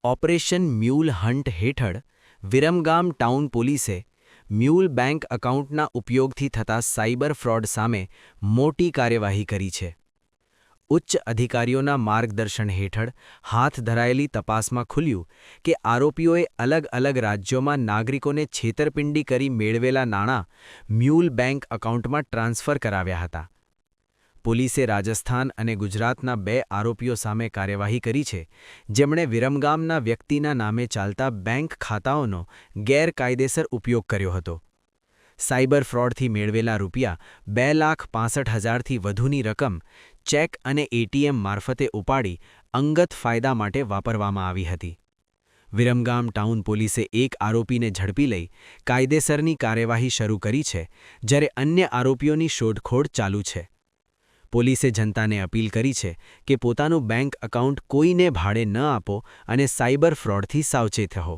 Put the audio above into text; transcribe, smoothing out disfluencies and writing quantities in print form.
Operation mule hunt હેઠળ Viramgam town પોલીસે mule bank એકાઉન્ટના ઉપયોગથી થતા સાયબર ફ્રોડ સામે મોટી કાર્યવાહી કરી છે. ઉચ્ચ અધિકારીઓના માર્ગદર્શન હેઠળ હાથ ધરાયેલી તપાસમાં ખુલ્યું કે આરોપીઓએ અલગ અલગ રાજ્યોમાં નાગરિકોને છેતરપિંડી કરી મેળવેલા નાણાં મ્યુલ બેંક એકાઉન્ટમાં ટ્રાન્સફર કરાવ્યા હતા. પોલીસે રાજસ્થાન અને ગુજરાતના 2 આરોપીઓ સામે કાર્યવાહી કરી છે, જેમણે વિરમગામના વ્યક્તિના નામે ચાલતા બેંક ખાતાઓનો ગેરકાયદેસર ઉપયોગ કર્યો હતો. સાયબર ફ્રોડથી મેળવેલા રૂપિયા 2,65,000થી વધુની રકમ ચેક અને એટીએમ મારફતે ઉપાડી અંગત ફાયદા માટે વાપરવામાં આવી હતી. વિરમગામ ટાઉન પોલીસે એક આરોપીને ઝડપી લઈ કાયદેસરની કાર્યવાહી શરૂ કરી છે, જ્યારે અન્ય આરોપીઓની શોધખોળ ચાલુ છે. પોલીસે જનતાને અપીલ કરી છે કે પોતાનું બેંક એકાઉન્ટ કોઈને ભાડે ન આપો અને સાયબર ફ્રોડથી સાવચેત રહો.